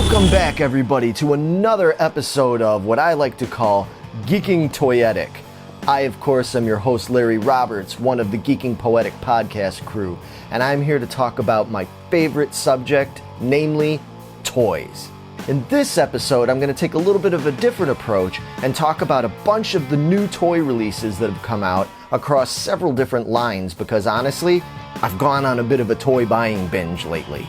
Welcome back, everybody, to another episode of what I like to call Geeking Toyetic. I, of course, am your host, Larry Roberts, one of the Geeking Poetic Podcast crew, and I'm here to talk about my favorite subject, namely toys. In this episode, I'm going to take a little bit of a different approach and talk about a bunch of the new toy releases that have come out across several different lines because, honestly, I've gone on a bit of a toy buying binge lately.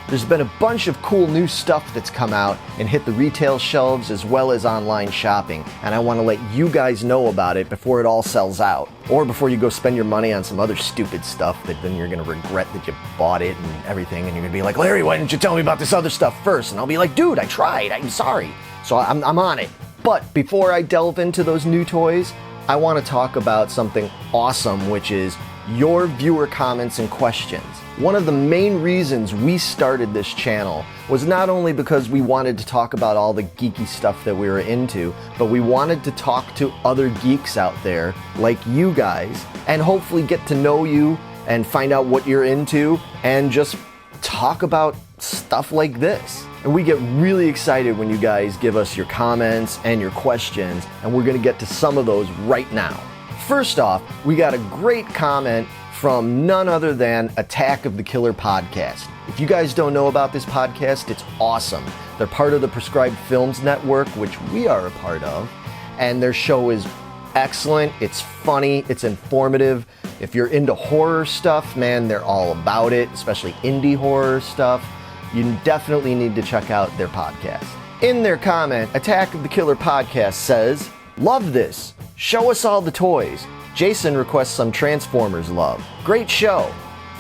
There's been a bunch of cool new stuff that's come out and hit the retail shelves as well as online shopping, and I want to let you guys know about it before it all sells out, or before you go spend your money on some other stupid stuff that then you're going to regret that you bought it and everything, and you're going to be like, Larry, why didn't you tell me about this other stuff first? And I'll be like, dude, I tried, I'm sorry. So I'm on it. But before I delve into those new toys, I want to talk about something awesome, which is your viewer comments and questions. One of the main reasons we started this channel was not only because we wanted to talk about all the geeky stuff that we were into, but we wanted to talk to other geeks out there like you guys and hopefully get to know you and find out what you're into and just talk about stuff like this. And we get really excited when you guys give us your comments and your questions, and we're going to get to some of those right now. First off, we got a great comment from none other than Attack of the Killer Podcast. If you guys don't know about this podcast, it's awesome. They're part of the Prescribed Films Network, which we are a part of, and their show is excellent. It's funny, it's informative. If you're into horror stuff, man, they're all about it, especially indie horror stuff. You definitely need to check out their podcast. In their comment, Attack of the Killer Podcast says, "Love this. Show us all the toys. Jason requests some Transformers love. Great show."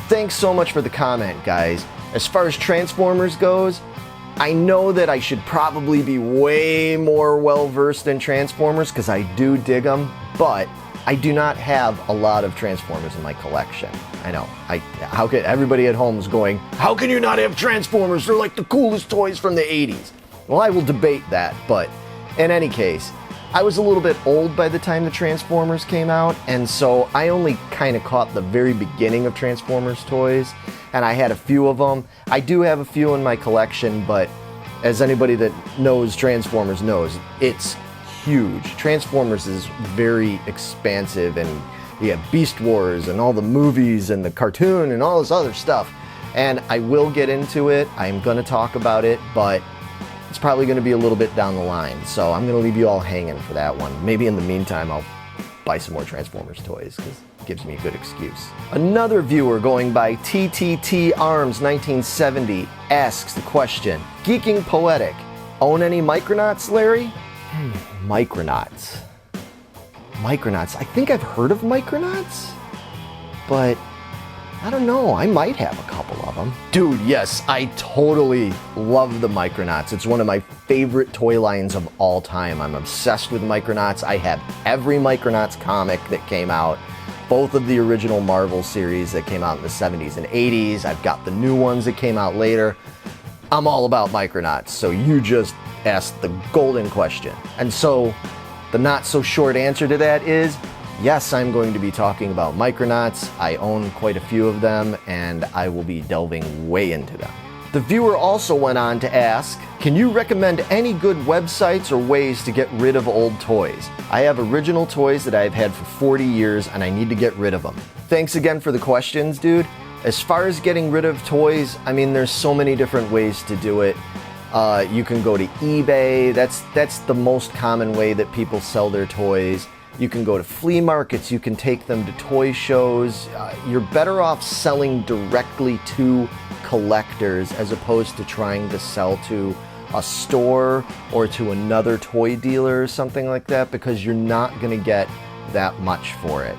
Thanks so much for the comment, guys. As far as Transformers goes, I know that I should probably be way more well-versed in Transformers because I do dig them, but I do not have a lot of Transformers in my collection. I know. How could everybody at home is going, how can you not have Transformers? They're like the coolest toys from the 80s. Well, I will debate that, but in any case, I was a little bit old by the time the Transformers came out, and so I only kind of caught the very beginning of Transformers toys, and I had a few of them. I do have a few in my collection, but as anybody that knows Transformers knows, it's huge. Transformers is very expansive, and you have Beast Wars and all the movies and the cartoon and all this other stuff, and I will get into it. I'm going to talk about it, but it's probably going to be a little bit down the line, so I'm going to leave you all hanging for that one. Maybe in the meantime, I'll buy some more Transformers toys, because it gives me a good excuse. Another viewer going by TTT Arms 1970 asks the question, Geeking Poetic, own any Micronauts, Larry? Micronauts. Micronauts. I think I've heard of Micronauts, but I don't know, I might have a couple of them. Dude, yes, I totally love the Micronauts. It's one of my favorite toy lines of all time. I'm obsessed with Micronauts. I have every Micronauts comic that came out, both of the original Marvel series that came out in the 70s and 80s. I've got the new ones that came out later. I'm all about Micronauts, so you just asked the golden question. And so the not so short answer to that is, yes, I'm going to be talking about Micronauts. I own quite a few of them, and I will be delving way into them. The viewer also went on to ask, can you recommend any good websites or ways to get rid of old toys? I have original toys that I've had for 40 years, and I need to get rid of them. Thanks again for the questions, dude. As far as getting rid of toys, I mean, there's so many different ways to do it. You can go to eBay. That's the most common way that people sell their toys. You can go to flea markets, you can take them to toy shows. You're better off selling directly to collectors as opposed to trying to sell to a store or to another toy dealer or something like that, because you're not going to get that much for it.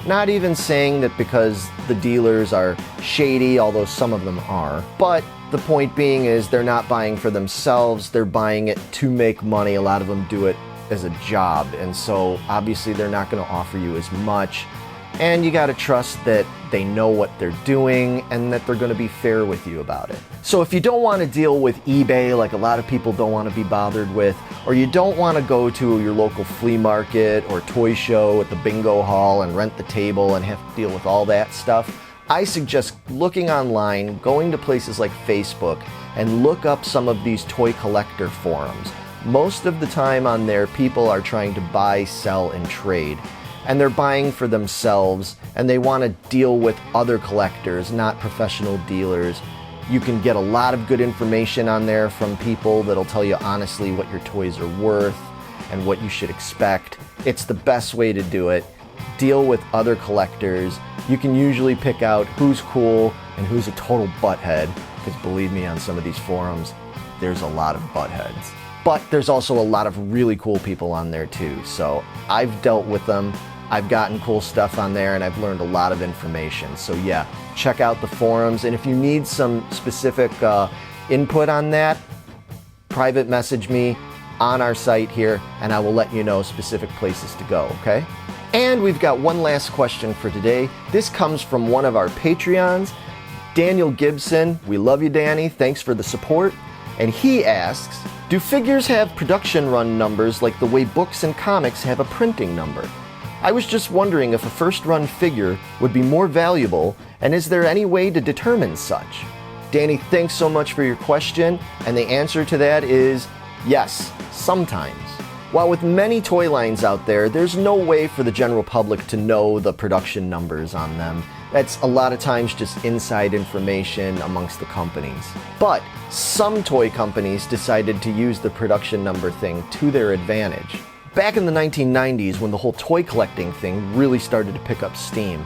Not even saying that because the dealers are shady, although some of them are, but the point being is they're not buying for themselves, they're buying it to make money. A lot of them do it as a job, and so obviously they're not going to offer you as much, and you got to trust that they know what they're doing and that they're going to be fair with you about it. So if you don't want to deal with eBay like a lot of people don't want to be bothered with, or you don't want to go to your local flea market or toy show at the bingo hall and rent the table and have to deal with all that stuff, I suggest looking online, going to places like Facebook, and look up some of these toy collector forums. Most of the time on there, people are trying to buy, sell, and trade. And they're buying for themselves, and they want to deal with other collectors, not professional dealers. You can get a lot of good information on there from people that'll tell you honestly what your toys are worth and what you should expect. It's the best way to do it. Deal with other collectors. You can usually pick out who's cool and who's a total butthead, because believe me, on some of these forums, there's a lot of buttheads. But there's also a lot of really cool people on there too, so I've dealt with them. I've gotten cool stuff on there, and I've learned a lot of information. So yeah, check out the forums, and if you need some specific input on that, private message me on our site here, and I will let you know specific places to go, okay? And we've got one last question for today. This comes from one of our Patreons, Daniel Gibson. We love you, Danny. Thanks for the support. And he asks, do figures have production run numbers like the way books and comics have a printing number? I was just wondering if a first run figure would be more valuable, and is there any way to determine such? Danny, thanks so much for your question, and the answer to that is yes, sometimes. While with many toy lines out there, there's no way for the general public to know the production numbers on them. That's a lot of times just inside information amongst the companies. But some toy companies decided to use the production number thing to their advantage. Back in the 1990s, when the whole toy collecting thing really started to pick up steam,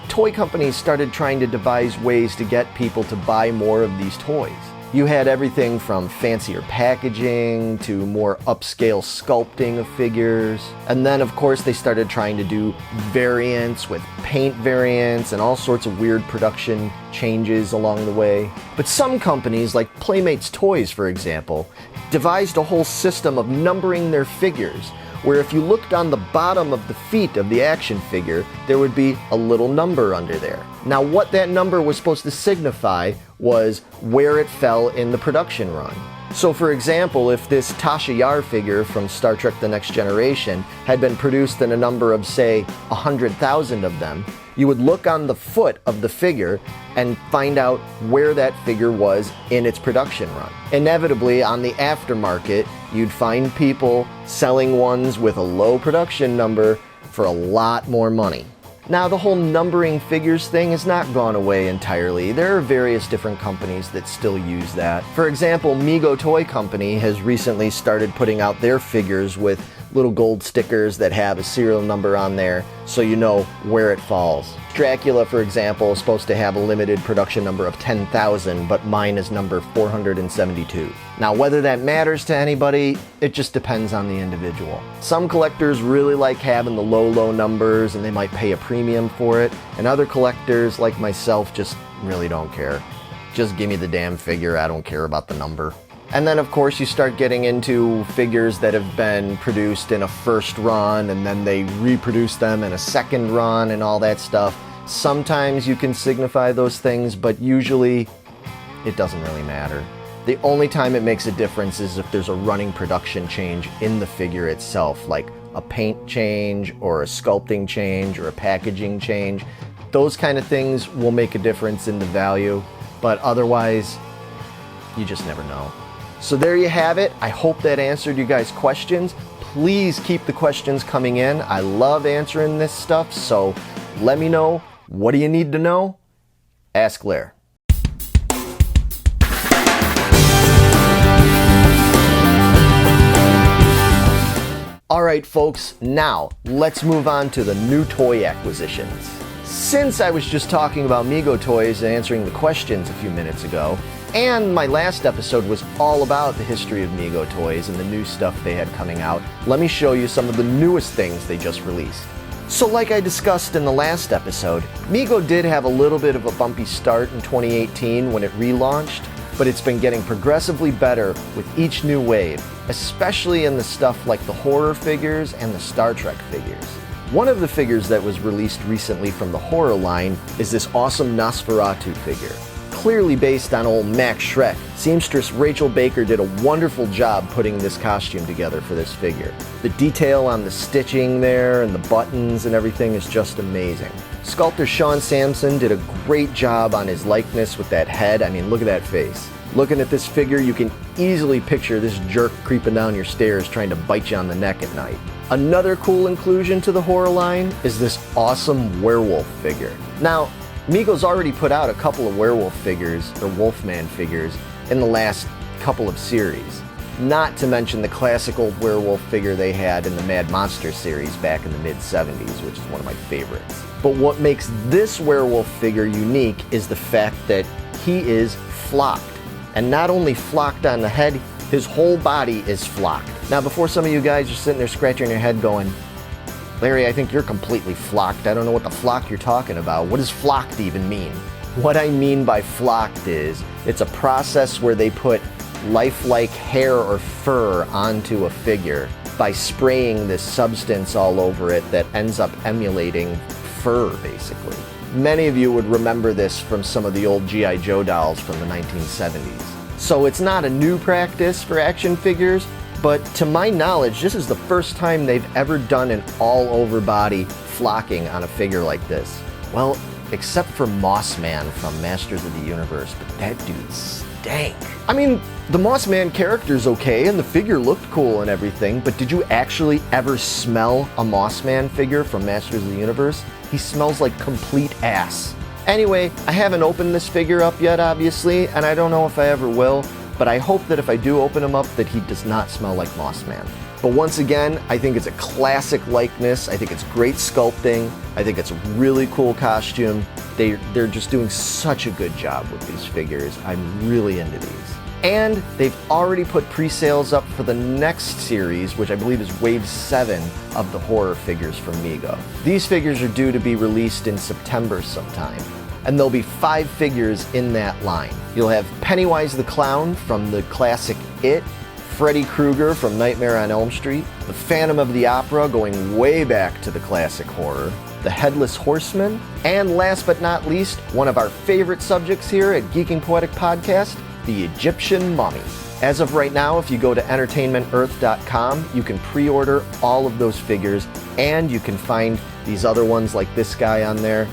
toy companies started trying to devise ways to get people to buy more of these toys. You had everything from fancier packaging to more upscale sculpting of figures. And then, of course, they started trying to do variants with paint variants and all sorts of weird production changes along the way. But some companies, like Playmates Toys, for example, devised a whole system of numbering their figures, where if you looked on the bottom of the feet of the action figure, there would be a little number under there. Now, what that number was supposed to signify was where it fell in the production run. So for example, if this Tasha Yar figure from Star Trek The Next Generation had been produced in a number of, say, 100,000 of them, you would look on the foot of the figure and find out where that figure was in its production run. Inevitably, on the aftermarket, you'd find people selling ones with a low production number for a lot more money. Now, the whole numbering figures thing has not gone away entirely. There are various different companies that still use that. For example, Mego Toy Company has recently started putting out their figures with little gold stickers that have a serial number on there so you know where it falls. Dracula, for example, is supposed to have a limited production number of 10,000, but mine is number 472. Now, whether that matters to anybody, it just depends on the individual. Some collectors really like having the low numbers and they might pay a premium for it, and other collectors, like myself, just really don't care. Just give me the damn figure, I don't care about the number. And then, of course, you start getting into figures that have been produced in a first run and then they reproduce them in a second run and all that stuff. Sometimes you can signify those things, but usually it doesn't really matter. The only time it makes a difference is if there's a running production change in the figure itself, like a paint change or a sculpting change or a packaging change. Those kind of things will make a difference in the value, but otherwise, you just never know. So there you have it. I hope that answered you guys' questions. Please keep the questions coming in. I love answering this stuff, so let me know. What do you need to know? Ask Lair. Alright folks, now let's move on to the new toy acquisitions. Since I was just talking about Mego Toys and answering the questions a few minutes ago, and my last episode was all about the history of Mego Toys and the new stuff they had coming out, let me show you some of the newest things they just released. So like I discussed in the last episode, Mego did have a little bit of a bumpy start in 2018 when it relaunched, but it's been getting progressively better with each new wave, especially in the stuff like the horror figures and the Star Trek figures. One of the figures that was released recently from the horror line is this awesome Nosferatu figure. Clearly based on old Max Schreck, seamstress Rachel Baker did a wonderful job putting this costume together for this figure. The detail on the stitching there and the buttons and everything is just amazing. Sculptor Sean Sampson did a great job on his likeness with that head. I mean, look at that face. Looking at this figure, you can easily picture this jerk creeping down your stairs trying to bite you on the neck at night. Another cool inclusion to the horror line is this awesome werewolf figure. Now, Mego's already put out a couple of werewolf figures, or Wolfman figures, in the last couple of series. Not to mention the classic old werewolf figure they had in the Mad Monster series back in the mid-70s, which is one of my favorites. But what makes this werewolf figure unique is the fact that he is flocked. And not only flocked on the head, his whole body is flocked. Now, before some of you guys are sitting there scratching your head going, Larry, I think you're completely flocked. I don't know what the flock you're talking about. What does flocked even mean? What I mean by flocked is it's a process where they put lifelike hair or fur onto a figure by spraying this substance all over it that ends up emulating fur, basically. Many of you would remember this from some of the old G.I. Joe dolls from the 1970s. So it's not a new practice for action figures, but to my knowledge, this is the first time they've ever done an all-over body flocking on a figure like this. Well, except for Moss Man from Masters of the Universe, but that dude stank. I mean, the Moss Man character's okay, and the figure looked cool and everything, but did you actually ever smell a Moss Man figure from Masters of the Universe? He smells like complete ass. Anyway, I haven't opened this figure up yet, obviously, and I don't know if I ever will, but I hope that if I do open him up that he does not smell like Moss Man. But once again, I think it's a classic likeness. I think it's great sculpting. I think it's a really cool costume. They're just doing such a good job with these figures. I'm really into these. And they've already put pre-sales up for the next series, which I believe is Wave 7 of the horror figures from Mego. These figures are due to be released in September sometime, and there'll be 5 figures in that line. You'll have Pennywise the Clown from the classic It, Freddy Krueger from Nightmare on Elm Street, the Phantom of the Opera going way back to the classic horror, the Headless Horseman, and last but not least, one of our favorite subjects here at Geeking Poetic Podcast, the Egyptian Mummy. As of right now, if you go to entertainmentearth.com, you can pre-order all of those figures, and you can find these other ones like this guy on there.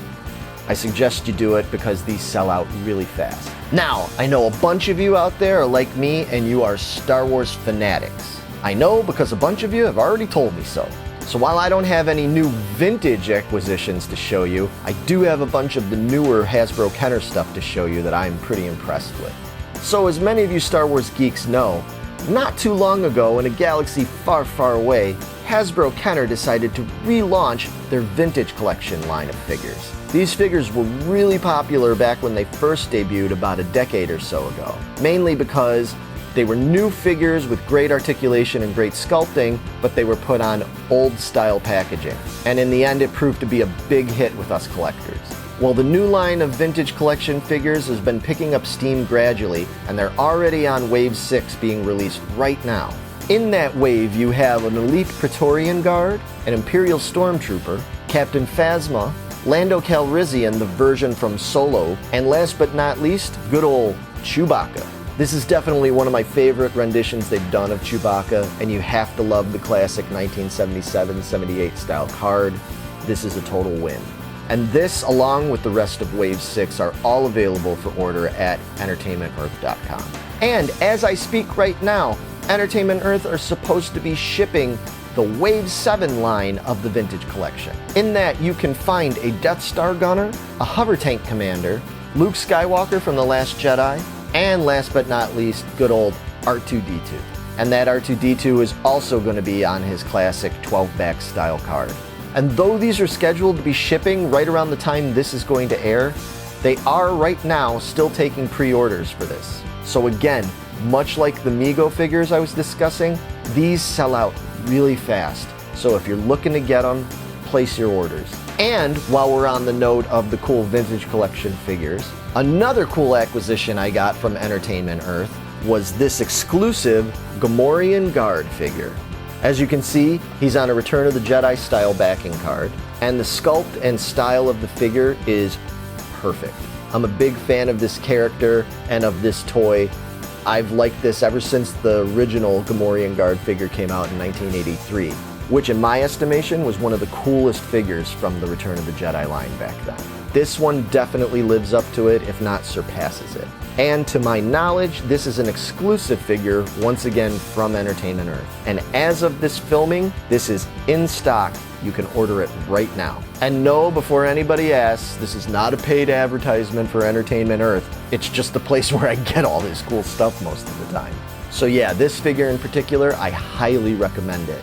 I suggest you do it because these sell out really fast. Now, I know a bunch of you out there are like me and you are Star Wars fanatics. I know because a bunch of you have already told me so. So while I don't have any new vintage acquisitions to show you, I do have a bunch of the newer Hasbro Kenner stuff to show you that I'm pretty impressed with. So as many of you Star Wars geeks know, not too long ago in a galaxy far, far away, Hasbro Kenner decided to relaunch their vintage collection line of figures. These figures were really popular back when they first debuted about a decade or so ago, mainly because they were new figures with great articulation and great sculpting, but they were put on old-style packaging. And in the end, it proved to be a big hit with us collectors. Well, the new line of vintage collection figures has been picking up steam gradually, and they're already on Wave 6 being released right now. In that wave, you have an elite Praetorian Guard, an Imperial Stormtrooper, Captain Phasma, Lando Calrissian, the version from Solo, and last but not least, good old Chewbacca. This is definitely one of my favorite renditions they've done of Chewbacca, and you have to love the classic 1977-78 style card. This is a total win. And this, along with the rest of Wave 6, are all available for order at entertainmentearth.com. And as I speak right now, Entertainment Earth are supposed to be shipping the Wave 7 line of the vintage collection. In that, you can find a Death Star gunner, a hover tank commander, Luke Skywalker from The Last Jedi, and last but not least, good old R2-D2. And that R2-D2 is also going to be on his classic 12-back style card. And though these are scheduled to be shipping right around the time this is going to air, they are right now still taking pre-orders for this. So again, much like the Mego figures I was discussing, these sell out really fast. So if you're looking to get them, place your orders. And while we're on the note of the cool vintage collection figures, another cool acquisition I got from Entertainment Earth was this exclusive Gamorrean Guard figure. As you can see, he's on a Return of the Jedi style backing card, and the sculpt and style of the figure is perfect. I'm a big fan of this character and of this toy. I've liked this ever since the original Gamorrean Guard figure came out in 1983. which in my estimation was one of the coolest figures from the Return of the Jedi line back then. This one definitely lives up to it, if not surpasses it. And to my knowledge, this is an exclusive figure, once again from Entertainment Earth. And as of this filming, this is in stock. You can order it right now. And no, before anybody asks, this is not a paid advertisement for Entertainment Earth. It's just the place where I get all this cool stuff most of the time. So yeah, this figure in particular, I highly recommend it.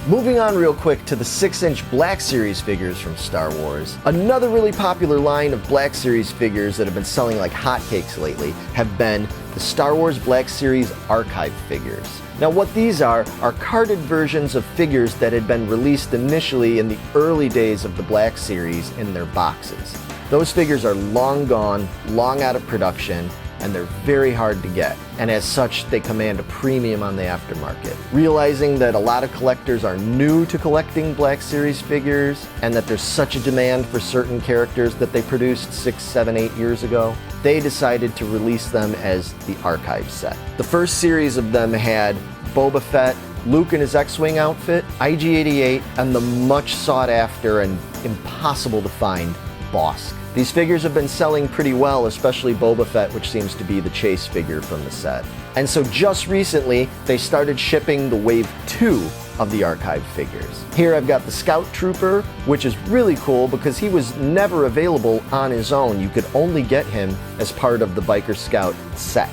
Moving on real quick to the 6-inch Black Series figures from Star Wars. Another really popular line of Black Series figures that have been selling like hotcakes lately have been the Star Wars Black Series Archive figures. Now what these are carded versions of figures that had been released initially in the early days of the Black Series in their boxes. Those figures are long gone, long out of production, and they're very hard to get, and as such they command a premium on the aftermarket. Realizing that a lot of collectors are new to collecting Black Series figures and that there's such a demand for certain characters that they produced 6, 7, 8 years ago, they decided to release them as the Archive set. The first series of them had Boba Fett, Luke in his X-Wing outfit, IG-88, and the much sought after and impossible to find Bossk. These figures have been selling pretty well, especially Boba Fett, which seems to be the chase figure from the set. And so just recently, they started shipping the Wave 2 of the Archive figures. Here I've got the Scout Trooper, which is really cool because he was never available on his own. You could only get him as part of the Biker Scout set.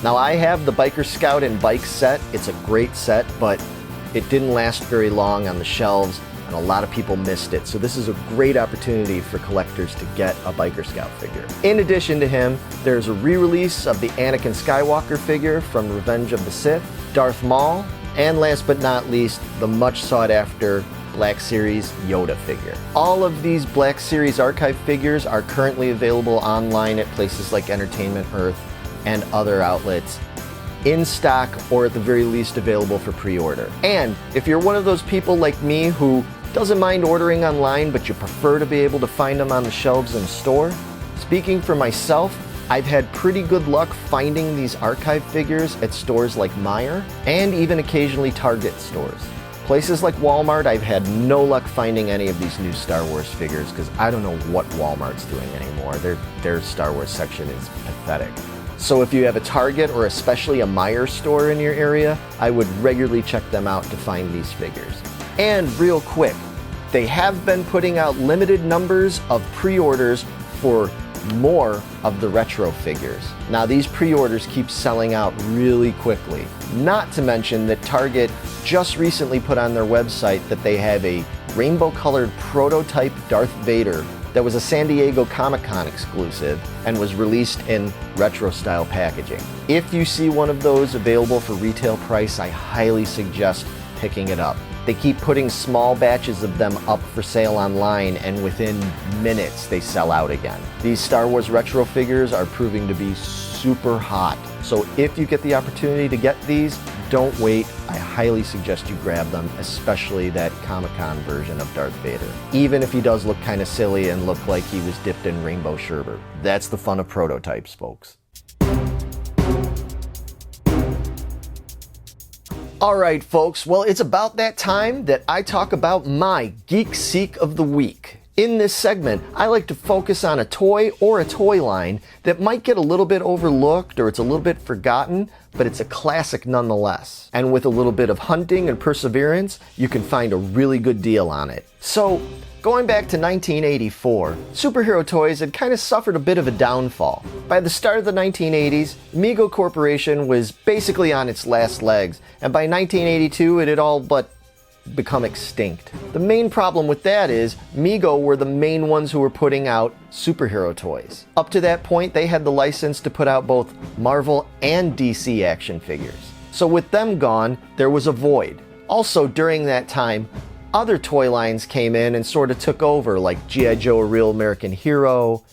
Now I have the Biker Scout and Bike set. It's a great set, but it didn't last very long on the shelves, and a lot of people missed it. So this is a great opportunity for collectors to get a Biker Scout figure. In addition to him, there's a re-release of the Anakin Skywalker figure from Revenge of the Sith, Darth Maul, and last but not least, the much sought after Black Series Yoda figure. All of these Black Series Archive figures are currently available online at places like Entertainment Earth and other outlets, in stock or at the very least available for pre-order. And if you're one of those people like me who doesn't mind ordering online but you prefer to be able to find them on the shelves in a store, speaking for myself, I've had pretty good luck finding these Archive figures at stores like Meijer and even occasionally Target stores. Places like Walmart, I've had no luck finding any of these new Star Wars figures because I don't know what Walmart's doing anymore. Their Star Wars section is pathetic. So if you have a Target or especially a Meijer store in your area, I would regularly check them out to find these figures. And real quick, they have been putting out limited numbers of pre-orders for more of the retro figures. Now these pre-orders keep selling out really quickly. Not to mention that Target just recently put on their website that they have a rainbow-colored prototype Darth Vader that was a San Diego Comic-Con exclusive and was released in retro-style packaging. If you see one of those available for retail price, I highly suggest picking it up. They keep putting small batches of them up for sale online, and within minutes they sell out again. These Star Wars retro figures are proving to be super hot. So if you get the opportunity to get these, don't wait. I highly suggest you grab them, especially that Comic-Con version of Darth Vader. Even if he does look kind of silly and look like he was dipped in rainbow sherbet. That's the fun of prototypes, folks. Alright folks, well it's about that time that I talk about my Geek Seek of the Week. In this segment, I like to focus on a toy or a toy line that might get a little bit overlooked or it's a little bit forgotten, but it's a classic nonetheless. And with a little bit of hunting and perseverance, you can find a really good deal on it. So, going back to 1984, superhero toys had kind of suffered a bit of a downfall. By the start of the 1980s, Mego Corporation was basically on its last legs, and by 1982 it had all but become extinct. The main problem with that is Mego were the main ones who were putting out superhero toys. Up to that point, they had the license to put out both Marvel and DC action figures. So with them gone, there was a void. Also during that time, other toy lines came in and sort of took over, like G.I. Joe, A Real American Hero,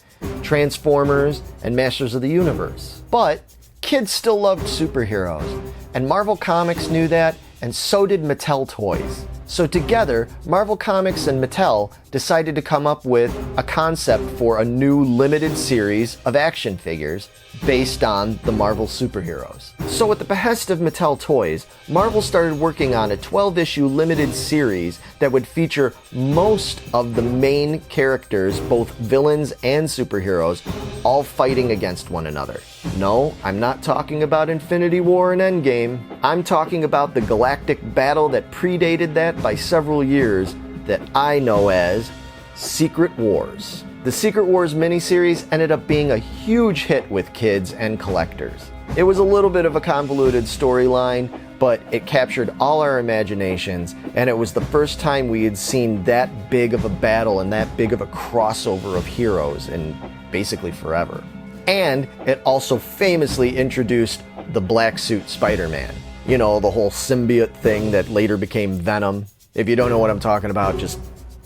Transformers, and Masters of the Universe. But kids still loved superheroes, and Marvel Comics knew that, and so did Mattel Toys. So together, Marvel Comics and Mattel decided to come up with a concept for a new limited series of action figures based on the Marvel superheroes. So at the behest of Mattel Toys, Marvel started working on a 12-issue limited series that would feature most of the main characters, both villains and superheroes, all fighting against one another. No, I'm not talking about Infinity War and Endgame. I'm talking about the galactic battle that predated that by several years that I know as Secret Wars. The Secret Wars miniseries ended up being a huge hit with kids and collectors. It was a little bit of a convoluted storyline, but it captured all our imaginations, and it was the first time we had seen that big of a battle and that big of a crossover of heroes in basically forever. And it also famously introduced the black suit Spider-Man. You know, the whole symbiote thing that later became Venom. If you don't know what I'm talking about, just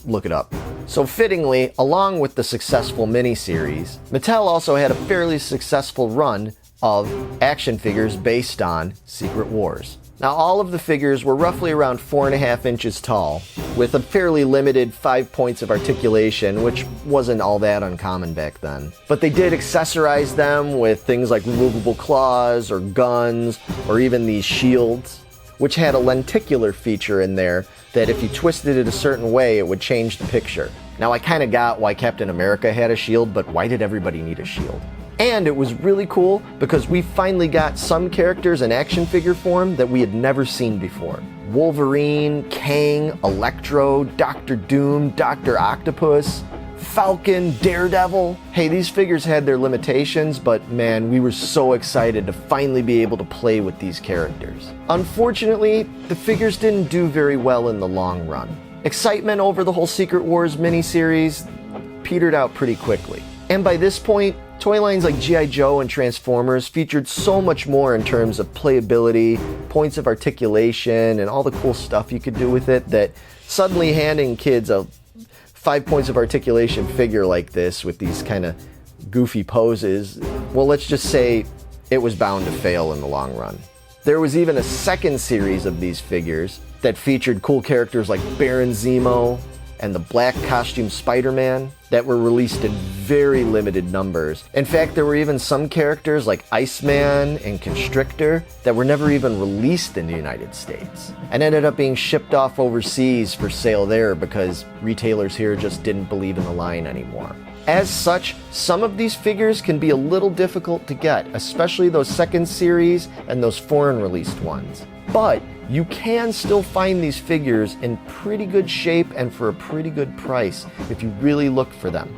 look it up. So fittingly, along with the successful miniseries, Mattel also had a fairly successful run of action figures based on Secret Wars. Now, all of the figures were roughly around 4.5 inches tall, with a fairly limited 5 points of articulation, which wasn't all that uncommon back then. But they did accessorize them with things like removable claws or guns, or even these shields, which had a lenticular feature in there that if you twisted it a certain way, it would change the picture. Now, I kind of got why Captain America had a shield, but why did everybody need a shield? And it was really cool because we finally got some characters in action figure form that we had never seen before. Wolverine, Kang, Electro, Doctor Doom, Dr. Octopus, Falcon, Daredevil. Hey, these figures had their limitations, but man, we were so excited to finally be able to play with these characters. Unfortunately, the figures didn't do very well in the long run. Excitement over the whole Secret Wars miniseries petered out pretty quickly. And by this point, toy lines like G.I. Joe and Transformers featured so much more in terms of playability, points of articulation, and all the cool stuff you could do with it that suddenly handing kids a 5 points of articulation figure like this with these kind of goofy poses, well, let's just say it was bound to fail in the long run. There was even a second series of these figures that featured cool characters like Baron Zemo and the black costume Spider-Man that were released in very limited numbers. In fact, there were even some characters like Iceman and Constrictor that were never even released in the United States and ended up being shipped off overseas for sale there because retailers here just didn't believe in the line anymore. As such, some of these figures can be a little difficult to get, especially those second series and those foreign released ones. But you can still find these figures in pretty good shape and for a pretty good price if you really look for them.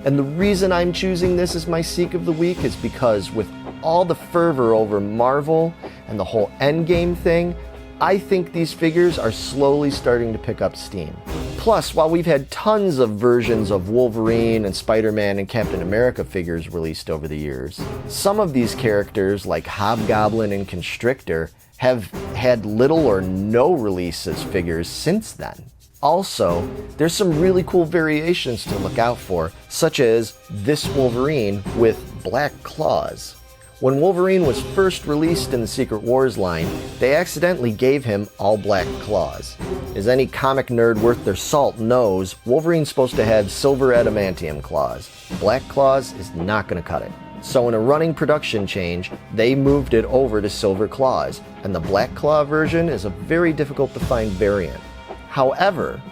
And the reason I'm choosing this as my Seek of the Week is because with all the fervor over Marvel and the whole Endgame thing, I think these figures are slowly starting to pick up steam. Plus, while we've had tons of versions of Wolverine and Spider-Man and Captain America figures released over the years, some of these characters like Hobgoblin and Constrictor have had little or no release as figures since then. Also, there's some really cool variations to look out for, such as this Wolverine with black claws. When Wolverine was first released in the Secret Wars line, they accidentally gave him all black claws. As any comic nerd worth their salt knows, Wolverine's supposed to have silver adamantium claws. Black claws is not going to cut it. So in a running production change, they moved it over to silver claws, and the black claw version is a very difficult to find variant. However,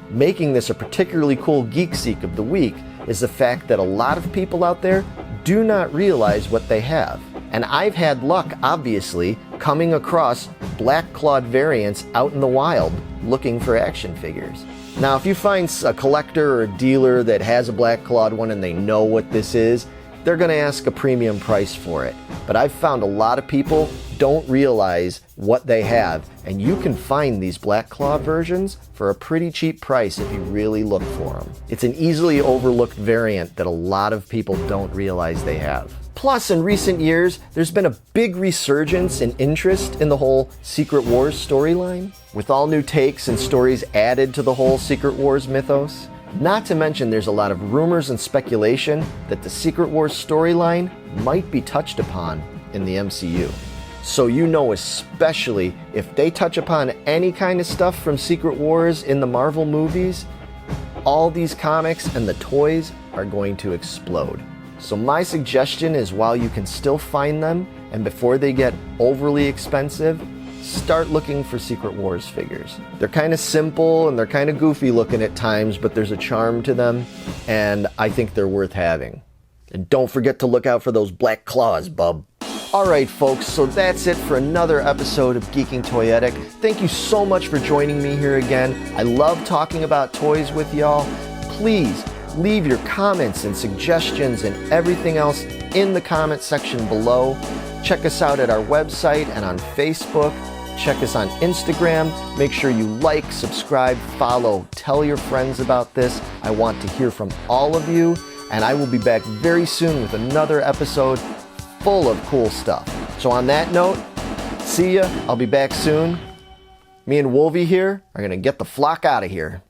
making this a particularly cool Geek Seek of the Week is the fact that a lot of people out there do not realize what they have. And I've had luck, obviously, coming across black clawed variants out in the wild looking for action figures. Now, if you find a collector or a dealer that has a black clawed one and they know what this is, they're going to ask a premium price for it. But I've found a lot of people don't realize what they have, and you can find these black claw versions for a pretty cheap price if you really look for them. It's an easily overlooked variant that a lot of people don't realize they have. Plus, in recent years, there's been a big resurgence in interest in the whole Secret Wars storyline, with all new takes and stories added to the whole Secret Wars mythos. Not to mention there's a lot of rumors and speculation that the Secret Wars storyline might be touched upon in the MCU. So you know, especially if they touch upon any kind of stuff from Secret Wars in the Marvel movies, all these comics and the toys are going to explode. So my suggestion is, while you can still find them and before they get overly expensive, start looking for Secret Wars figures. They're kind of simple and they're kind of goofy looking at times, but there's a charm to them, and I think they're worth having. And don't forget to look out for those black claws, bub. Alright folks, so that's it for another episode of Geeking Toyetic. Thank you so much for joining me here again. I love talking about toys with y'all. Please leave your comments and suggestions and everything else in the comment section below. Check us out at our website and on Facebook. Check us on Instagram. Make sure you like, subscribe, follow, tell your friends about this. I want to hear from all of you, and I will be back very soon with another episode full of cool stuff. So on that note, see ya. I'll be back soon. Me and Wolvie here are gonna get the flock out of here.